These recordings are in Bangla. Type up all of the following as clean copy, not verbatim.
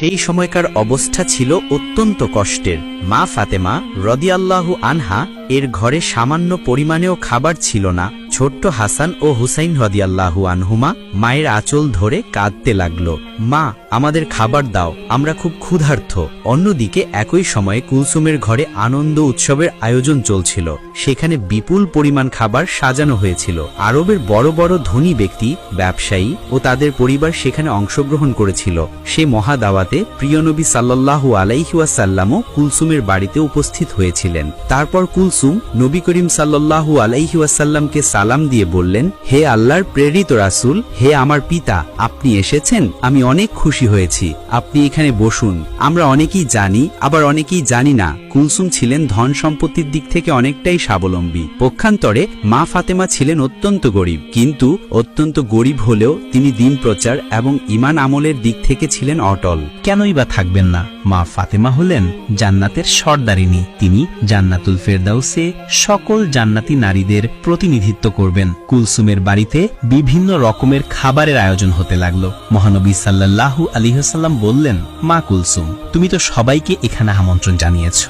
সেই সময়কার অবস্থা ছিল অত্যন্ত কষ্টের। মা ফাতেমা রাদিয়াল্লাহু আনহা এর ঘরে সামান্য পরিমাণেও খাবার ছিল না। ছোট্ট হাসান ও হুসাইন রাদিয়াল্লাহু আনহুমা মায়ের আঁচল ধরে কাঁদতে লাগলো, মা আমাদের খাবার দাও, আমরা খুব ক্ষুধার্ত। অন্যদিকে একই সময়ে কুলসুমের ঘরে আনন্দ উৎসবের আয়োজন চলছিল। সেখানে বিপুল পরিমাণ খাবার সাজানো হয়েছিল। আরবের বড় বড় ধনী ব্যক্তি, ব্যবসায়ী ও তাদের পরিবার সেখানে অংশগ্রহণ করেছিল। সে মহাদাওয়াতে প্রিয় নবী সাল্লাল্লাহু আলাইহি ওয়াসাল্লামও কুলসুমের বাড়িতে উপস্থিত হয়েছিলেন। তারপর কুলসুম নবী করিম সাল্লাল্লাহু আলাইহি ওয়াসাল্লামকে সালাম দিয়ে বললেন, হে আল্লাহর প্রেরিত রাসূল, হে আমার পিতা, আপনি এসেছেন, আমি অনেক খুশি হয়েছি। আপনি এখানে বসুন। আমরা অনেকেই জানি, আবার অনেকেই জানি না, কুলসুম ছিলেন ধন সম্পত্তির দিক থেকে অনেকটাই স্বাবলম্বী। পক্ষান্তরে মা ফাতেমা ছিলেন অত্যন্ত গরিব, কিন্তু অত্যন্ত গরিব হলেও তিনি দ্বীন প্রচার এবং ঈমান আমলের দিক থেকে ছিলেন অটল। কেনই বা থাকবেন না? মা ফাতেমা হলেন জান্নাতের সর্দারিনী। তিনি জান্নাতুল ফেরদাউসে সকল জান্নাতি নারীদের প্রতিনিধিত্ব করবেন। কুলসুমের বাড়িতে বিভিন্ন রকমের খাবারের আয়োজন হতে লাগলো। মহানবী সাল্লাল্লাহু আলাইহি ওয়াসাল্লাম বললেন, মা কুলসুম, তুমি তো সবাইকে এখানে আমন্ত্রণ জানিয়েছ,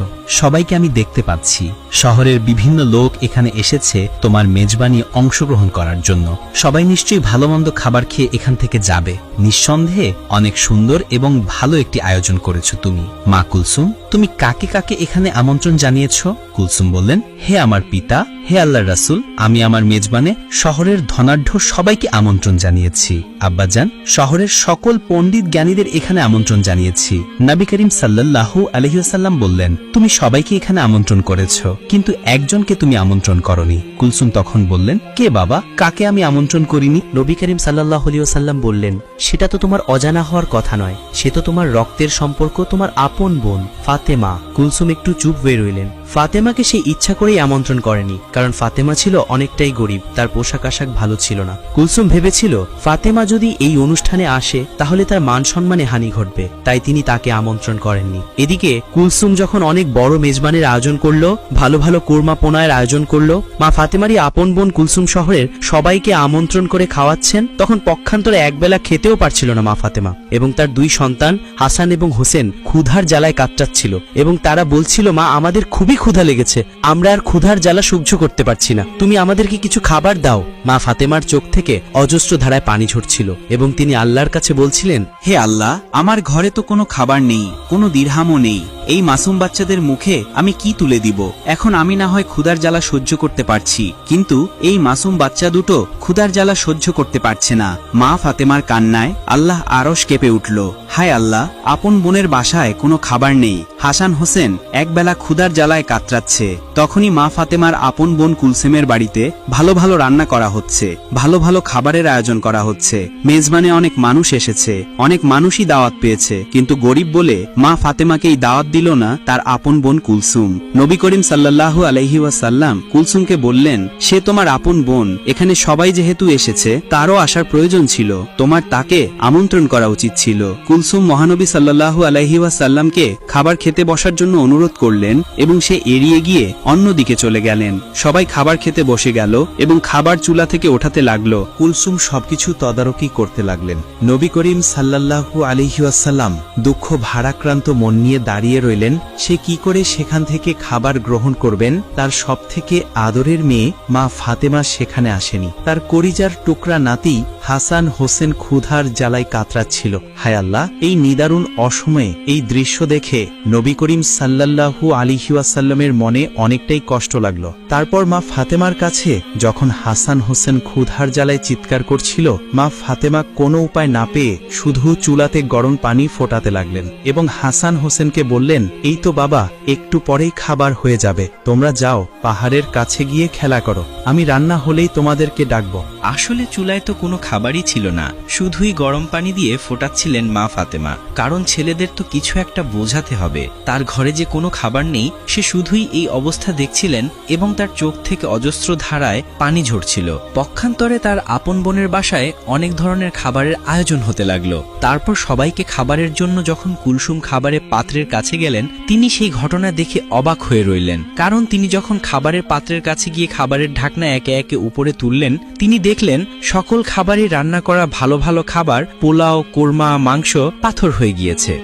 সবাইকে আমি দেখতে পাচ্ছি। শহরের বিভিন্ন লোক এখানে এসেছে তোমার মেজবানি অংশগ্রহণ করার জন্য। সবাই নিশ্চয়ই ভালো মন্দ খাবার খেয়ে এখান থেকে যাবে। নিঃসন্দেহে অনেক সুন্দর এবং ভালো একটি আয়োজন করেছো তুমি। মা কুলসুম, তুমি কাকে কাকে এখানে আমন্ত্রণ জানিয়েছ? কুলসুম বললেন, হে আমার পিতা, হে আল্লাহর রাসূল, আমি আমার মেজবানে শহরের ধনাঢ্য সবাইকে আমন্ত্রণ জানিয়েছি। আব্বাজান, শহরের সকল পণ্ডিত জ্ঞানীদের এখানে আমন্ত্রণ জানিয়েছি। নবী করিম সাল্লাল্লাহু আলাইহি ওয়াসাল্লাম বললেন, তুমি সবাইকে এখানে আমন্ত্রণ করেছ, কিন্তু একজনকে তুমি আমন্ত্রণ করনি। কুলসুম তখন বললেন, কে বাবা, কাকে আমি আমন্ত্রণ করিনি? নবী করিম সাল্লাল্লাহু আলাইহি ওয়াসাল্লাম বললেন, সেটা তো তোমার অজানা হওয়ার কথা নয়, সে তো তোমার রক্তের সম্পর্ক, তোমার আপন বোন ফাতেমা। কুলসুম একটু চুপ হয়ে রইলেন। ফাতেমাকে সে ইচ্ছা করেই আমন্ত্রণ করেনি, কারণ ফাতেমা ছিল অনেকটাই গরিব, তার পোশাক আশাক ভালো ছিল না। কুলসুম ভেবেছিল ফাতেমা যদি এই অনুষ্ঠানে আসে তাহলে তার মান সম্মানে হানি ঘটবে, তাই তিনি তাকে আমন্ত্রণ করেননি। এদিকে কুলসুম যখন অনেক বড় মেজবানের আয়োজন করলো, ভালো ভালো কোরমা পোনায়ের আয়োজন করলো, মা ফাতেমারই আপন বোন কুলসুম শহরের সবাইকে আমন্ত্রণ করে খাওয়াচ্ছেন, তখন পক্ষান্তরে একবেলা খেতেও পারছিল না মা ফাতেমা এবং তার দুই সন্তান হাসান এবং হোসেন ক্ষুধার জ্বালায় কাতরাচ্ছিল এবং তারা বলছিল, মা আমাদের খুবই ক্ষুধা লেগেছে, আমরা আর ক্ষুধার জ্বালা সহ্য করতে পারছি না, তুমি আমাদেরকে কিছু খাবার দাও। মা ফাতেমার চোখ থেকে অজস্র ধারায় পানি ঝরছিল এবং তিনি আল্লাহর কাছে বলছিলেন, হে আল্লাহ, আমার ঘরে তো কোনো খাবার নেই, কোনো দিরহামও নেই, এই মাসুম বাচ্চাদের মুখে আমি কি তুলে দিব? এখন আমি না হয় ক্ষুধার জ্বালা সহ্য করতে পারছি, কিন্তু এই মাসুম বাচ্চা দুটো ক্ষুধার জ্বালা সহ্য করতে পারছে না। মা ফাতেমার কান্নায় আল্লাহ আরশ কেঁপে উঠল। হায় আল্লাহ, আপন বোনের বাসায় কোনো খাবার নেই, হাসান হোসেন একবেলা ক্ষুধার জ্বালায় কাতরাচ্ছে। তখনই মা ফাতেমার আপন বোন কুলসুমের বাড়িতে ভালো ভালো রান্না করা হচ্ছে, ভালো ভালো খাবারের আয়োজন করা হচ্ছে। মেজবানে অনেক মানুষ এসেছে, অনেক মানুষই দাওয়াত পেয়েছে, কিন্তু গরিব বলে মা ফাতেমাকেই দাওয়াত দিল না তার আপন বোন কুলসুম। নবী করিম সাল্লাল্লাহু আলাইহি ওয়াসাল্লাম কুলসুমকে বললেন, সে তোমার আপন বোন, এখানে সবাই যেহেতু এসেছে তারও আসার প্রয়োজন ছিল, তোমার তাকে আমন্ত্রণ করা উচিত ছিল। কুলসুম মহানবী সাল্লাল্লাহু আলাইহি ওয়াসাল্লামকে খাবার খেতে বসার জন্য অনুরোধ করলেন এবং সে এড়িয়ে গিয়ে অন্যদিকে চলে গেলেন। সবাই খাবার খেতে বসে গেল এবং খাবার চুলা থেকে ওঠাতে লাগলো। কুলসুম সবকিছু তদারকি করতে লাগলেন। নবী করিম সাল্লাল্লাহু আলাইহি ওয়াসাল্লাম দুঃখ ভারাক্রান্ত মন নিয়ে দাঁড়িয়ে রইলেন। সে কি করে সেখান থেকে খাবার গ্রহণ করবেন? তার সবথেকে আদরের মেয়ে মা ফাতেমা সেখানে আসেনি। তার কলিজার টুকরা নাতি হাসান হোসেন ক্ষুধার জ্বালায় কাতরাচ্ছিল। হায় আল্লাহ, এই নিদারুণ অসময়ে এই দৃশ্য দেখে নবী করিম সাল্লাল্লাহু আলাইহি ওয়াসাল্লামের মনে অনেকটাই কষ্ট লাগলো। তারপর মা ফাতেমার কাছে যখন হাসান হোসেন ক্ষুধার জ্বালায় চিৎকার করছিল, মা ফাতেমা কোনো উপায় না পেয়ে শুধু চুলাতে গরম পানি ফোটাতে লাগলেন এবং হাসান হোসেনকে বললেন, এই তো বাবা, একটু পরেই খাবার হয়ে যাবে, তোমরা যাও পাহাড়ের কাছে গিয়ে খেলা করো, আমি রান্না হলেই তোমাদেরকে ডাকবো। আসলে চুলায় তো কোনো খাবারই ছিল না, শুধুই গরম পানি দিয়ে ফোটাচ্ছিলেন মা ফাতেমা, কারণ ছেলেদের তো কিছু একটা বোঝাতে হবে। তার ঘরে যে কোনো খাবার নেই, সে শুধুই এই অবস্থা দেখছিলেন এবং তার চোখ থেকে অজস্র ধারায় পানি ঝরছিল। পক্ষান্তরে তার আপন বোনের বাসায় অনেক ধরনের খাবারের আয়োজন হতে লাগলো। তারপর সবাইকে খাবারের জন্য যখন কুলসুম খাবারের পাত্রের কাছে গেলেন, তিনি সেই ঘটনা দেখে অবাক হয়ে রইলেন, কারণ তিনি যখন খাবারের পাত্রের কাছে গিয়ে খাবারের ঢাকনা একে একে উপরে তুললেন, তিনি দেখলেন সকল খাবারই রান্না করা ভালো ভালো খাবার, পোলাও, কোরমা, মাংস পাথর হয়ে গিয়েছে।